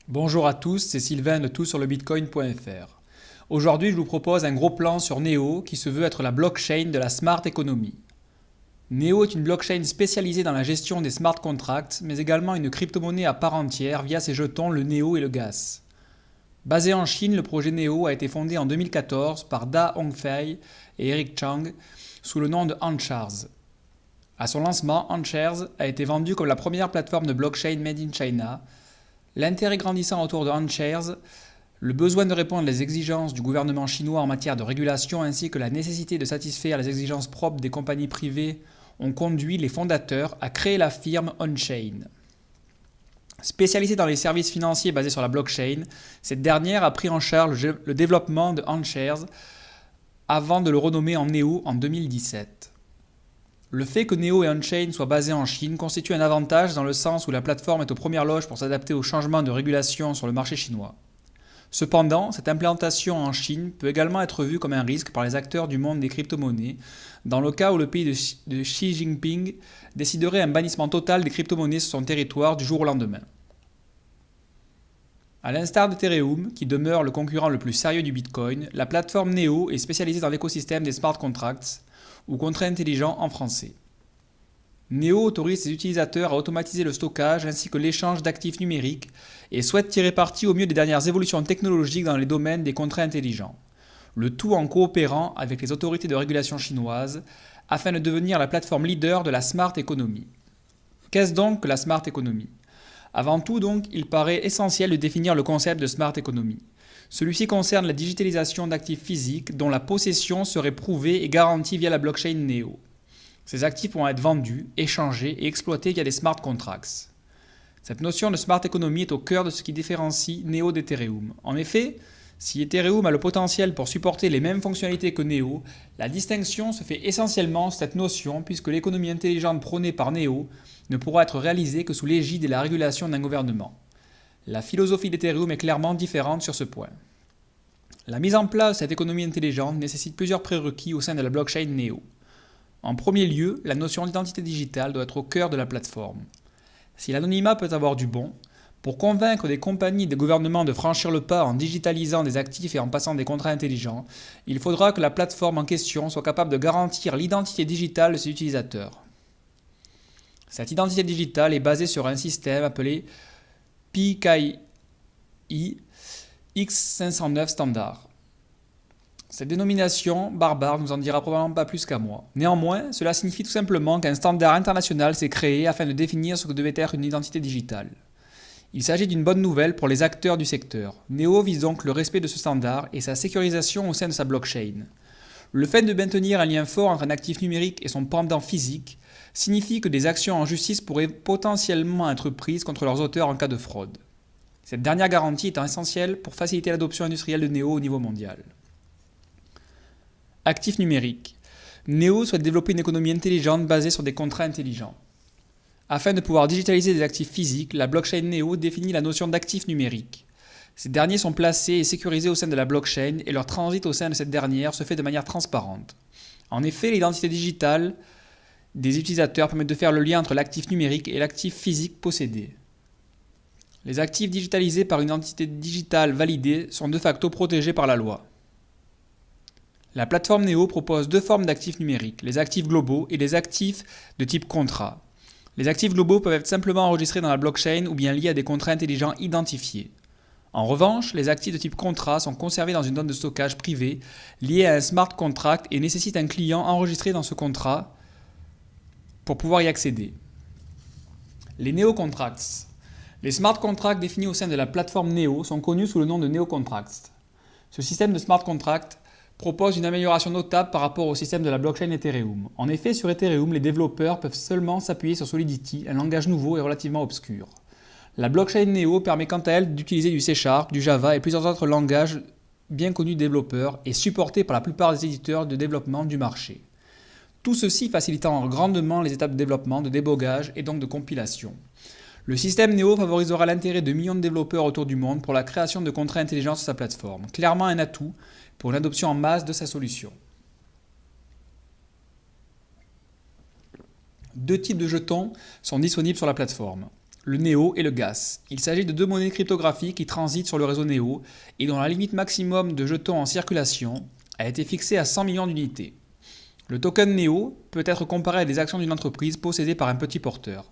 Bonjour à tous, c'est Sylvain de toutsurlebitcoin.fr. Aujourd'hui, je vous propose un gros plan sur Neo qui se veut être la blockchain de la smart economy. Neo est une blockchain spécialisée dans la gestion des smart contracts, mais également une crypto-monnaie à part entière via ses jetons le Neo et le Gas. Basé en Chine, le projet Neo a été fondé en 2014 par Da Hongfei et Eric Chang sous le nom de Anshares. À son lancement, Anshares a été vendu comme la première plateforme de blockchain made in China. L'intérêt grandissant autour de Anshares, le besoin de répondre aux exigences du gouvernement chinois en matière de régulation ainsi que la nécessité de satisfaire les exigences propres des compagnies privées ont conduit les fondateurs à créer la firme Onchain. Spécialisée dans les services financiers basés sur la blockchain, cette dernière a pris en charge le développement de Anshares avant de le renommer en Neo en 2017. Le fait que Neo et Onchain soient basés en Chine constitue un avantage dans le sens où la plateforme est aux premières loges pour s'adapter aux changements de régulation sur le marché chinois. Cependant, cette implantation en Chine peut également être vue comme un risque par les acteurs du monde des crypto-monnaies, dans le cas où le pays de Xi Jinping déciderait un bannissement total des crypto-monnaies sur son territoire du jour au lendemain. À l'instar d'Ethereum, qui demeure le concurrent le plus sérieux du Bitcoin, la plateforme Neo est spécialisée dans l'écosystème des smart contracts, ou contrats intelligents en français. Neo autorise ses utilisateurs à automatiser le stockage ainsi que l'échange d'actifs numériques et souhaite tirer parti au mieux des dernières évolutions technologiques dans les domaines des contrats intelligents. Le tout en coopérant avec les autorités de régulation chinoises afin de devenir la plateforme leader de la smart economy. Qu'est-ce donc que la smart economy ? Avant tout donc, il paraît essentiel de définir le concept de smart economy. Celui-ci concerne la digitalisation d'actifs physiques dont la possession serait prouvée et garantie via la blockchain Neo. Ces actifs vont être vendus, échangés et exploités via des smart contracts. Cette notion de smart economy est au cœur de ce qui différencie Neo d'Ethereum. En effet, si Ethereum a le potentiel pour supporter les mêmes fonctionnalités que Neo, la distinction se fait essentiellement sur cette notion puisque l'économie intelligente prônée par Neo ne pourra être réalisée que sous l'égide et la régulation d'un gouvernement. La philosophie d'Ethereum est clairement différente sur ce point. La mise en place de cette économie intelligente nécessite plusieurs prérequis au sein de la blockchain Neo. En premier lieu, la notion d'identité digitale doit être au cœur de la plateforme. Si l'anonymat peut avoir du bon, pour convaincre des compagnies et des gouvernements de franchir le pas en digitalisant des actifs et en passant des contrats intelligents, il faudra que la plateforme en question soit capable de garantir l'identité digitale de ses utilisateurs. Cette identité digitale est basée sur un système appelé PKI X509 standard. Cette dénomination barbare nous en dira probablement pas plus qu'à moi. Néanmoins, cela signifie tout simplement qu'un standard international s'est créé afin de définir ce que devait être une identité digitale. Il s'agit d'une bonne nouvelle pour les acteurs du secteur. Neo vise donc le respect de ce standard et sa sécurisation au sein de sa blockchain. Le fait de maintenir un lien fort entre un actif numérique et son pendant physique signifie que des actions en justice pourraient potentiellement être prises contre leurs auteurs en cas de fraude. Cette dernière garantie étant essentielle pour faciliter l'adoption industrielle de Neo au niveau mondial. Actifs numériques. Neo souhaite développer une économie intelligente basée sur des contrats intelligents. Afin de pouvoir digitaliser des actifs physiques, la blockchain Neo définit la notion d'actifs numériques. Ces derniers sont placés et sécurisés au sein de la blockchain et leur transit au sein de cette dernière se fait de manière transparente. En effet, l'identité digitale des utilisateurs permet de faire le lien entre l'actif numérique et l'actif physique possédé. Les actifs digitalisés par une entité digitale validée sont de facto protégés par la loi. La plateforme Neo propose deux formes d'actifs numériques, les actifs globaux et les actifs de type contrat. Les actifs globaux peuvent être simplement enregistrés dans la blockchain ou bien liés à des contrats intelligents identifiés. En revanche, les actifs de type contrat sont conservés dans une zone de stockage privée liée à un smart contract et nécessitent un client enregistré dans ce contrat pour pouvoir y accéder. Les Neo-contracts. Les smart contracts définis au sein de la plateforme Neo sont connus sous le nom de Neo-contracts. Ce système de smart contracts propose une amélioration notable par rapport au système de la blockchain Ethereum. En effet, sur Ethereum, les développeurs peuvent seulement s'appuyer sur Solidity, un langage nouveau et relativement obscur. La blockchain Neo permet quant à elle d'utiliser du C#, du Java et plusieurs autres langages bien connus des développeurs et supportés par la plupart des éditeurs de développement du marché. Tout ceci facilitant grandement les étapes de développement, de débogage et donc de compilation. Le système Neo favorisera l'intérêt de millions de développeurs autour du monde pour la création de contrats intelligents sur sa plateforme, clairement un atout pour une adoption en masse de sa solution. Deux types de jetons sont disponibles sur la plateforme. le NEO et le GAS. Il s'agit de deux monnaies cryptographiques qui transitent sur le réseau NEO et dont la limite maximum de jetons en circulation a été fixée à 100 millions d'unités. Le token NEO peut être comparé à des actions d'une entreprise possédée par un petit porteur.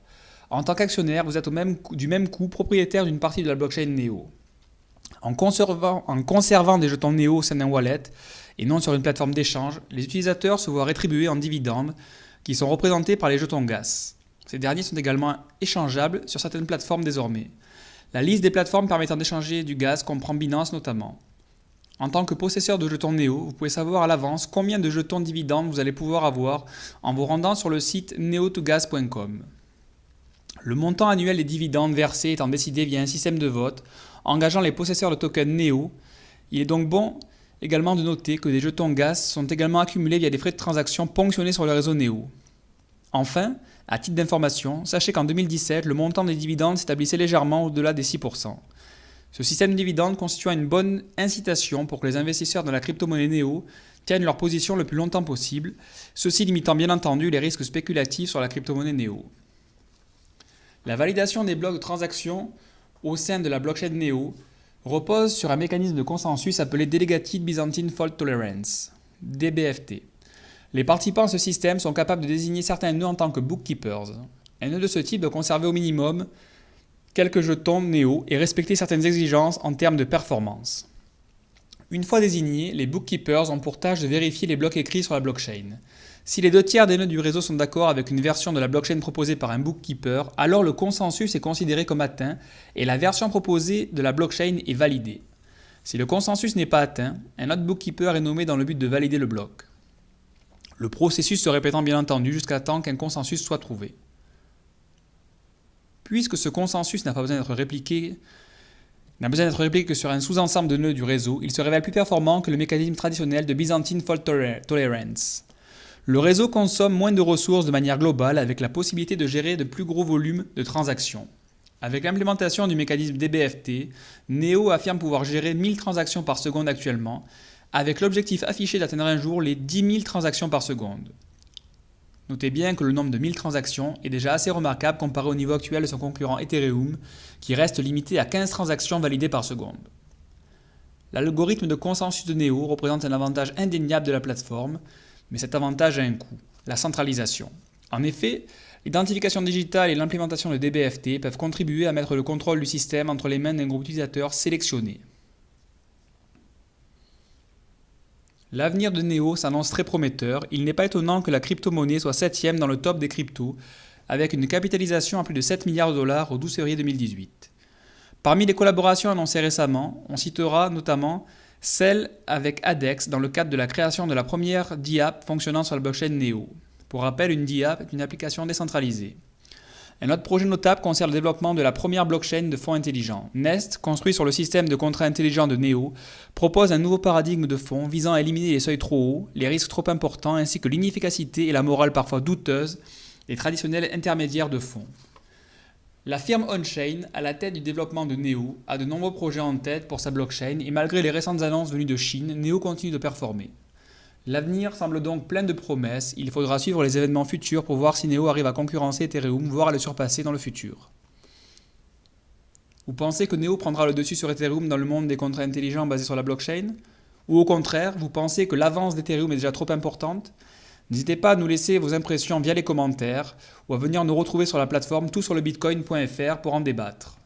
En tant qu'actionnaire, vous êtes du même coup propriétaire d'une partie de la blockchain NEO. En conservant des jetons NEO au sein d'un wallet et non sur une plateforme d'échange, les utilisateurs se voient rétribués en dividendes qui sont représentés par les jetons GAS. Ces derniers sont également échangeables sur certaines plateformes désormais. La liste des plateformes permettant d'échanger du GAS comprend Binance notamment. En tant que possesseur de jetons NEO, vous pouvez savoir à l'avance combien de jetons dividendes vous allez pouvoir avoir en vous rendant sur le site neotogas.com. Le montant annuel des dividendes versés étant décidé via un système de vote engageant les possesseurs de tokens NEO, il est donc bon également de noter que des jetons GAS sont également accumulés via des frais de transaction ponctionnés sur le réseau NEO. Enfin, à titre d'information, sachez qu'en 2017, le montant des dividendes s'établissait légèrement au-delà des 6%. Ce système de dividendes constitue une bonne incitation pour que les investisseurs dans la crypto-monnaie NEO tiennent leur position le plus longtemps possible, ceci limitant bien entendu les risques spéculatifs sur la crypto-monnaie NEO. La validation des blocs de transaction au sein de la blockchain NEO repose sur un mécanisme de consensus appelé Delegated Byzantine Fault Tolerance, DBFT. Les participants à ce système sont capables de désigner certains nœuds en tant que bookkeepers. Un nœud de ce type doit conserver au minimum quelques jetons NEO et respecter certaines exigences en termes de performance. Une fois désignés, les bookkeepers ont pour tâche de vérifier les blocs écrits sur la blockchain. Si les 2/3 des nœuds du réseau sont d'accord avec une version de la blockchain proposée par un bookkeeper, alors le consensus est considéré comme atteint et la version proposée de la blockchain est validée. Si le consensus n'est pas atteint, un autre bookkeeper est nommé dans le but de valider le bloc. Le processus se répétant bien entendu jusqu'à temps qu'un consensus soit trouvé. Puisque ce consensus n'a besoin d'être répliqué que sur un sous-ensemble de nœuds du réseau, il se révèle plus performant que le mécanisme traditionnel de Byzantine Fault Tolerance. Le réseau consomme moins de ressources de manière globale avec la possibilité de gérer de plus gros volumes de transactions. Avec l'implémentation du mécanisme DBFT, NEO affirme pouvoir gérer 1000 transactions par seconde actuellement, avec l'objectif affiché d'atteindre un jour les 10 000 transactions par seconde. Notez bien que le nombre de 1000 transactions est déjà assez remarquable comparé au niveau actuel de son concurrent Ethereum, qui reste limité à 15 transactions validées par seconde. L'algorithme de consensus de NEO représente un avantage indéniable de la plateforme, mais cet avantage a un coût, la centralisation. En effet, l'identification digitale et l'implémentation de DBFT peuvent contribuer à mettre le contrôle du système entre les mains d'un groupe d'utilisateurs sélectionnés. L'avenir de NEO s'annonce très prometteur. Il n'est pas étonnant que la crypto-monnaie soit 7e dans le top des cryptos, avec une capitalisation à plus de 7 milliards de dollars au 12 février 2018. Parmi les collaborations annoncées récemment, on citera notamment celle avec ADEX dans le cadre de la création de la première DApp fonctionnant sur la blockchain NEO. Pour rappel, une DApp est une application décentralisée. Un autre projet notable concerne le développement de la première blockchain de fonds intelligents. Nest, construit sur le système de contrats intelligents de NEO, propose un nouveau paradigme de fonds visant à éliminer les seuils trop hauts, les risques trop importants ainsi que l'inefficacité et la morale parfois douteuse des traditionnels intermédiaires de fonds. La firme OnChain, à la tête du développement de NEO, a de nombreux projets en tête pour sa blockchain et malgré les récentes annonces venues de Chine, NEO continue de performer. L'avenir semble donc plein de promesses, il faudra suivre les événements futurs pour voir si NEO arrive à concurrencer Ethereum, voire à le surpasser dans le futur. Vous pensez que NEO prendra le dessus sur Ethereum dans le monde des contrats intelligents basés sur la blockchain? Ou au contraire, vous pensez que l'avance d'Ethereum est déjà trop importante? N'hésitez pas à nous laisser vos impressions via les commentaires ou à venir nous retrouver sur la plateforme toutsurlebitcoin.fr pour en débattre.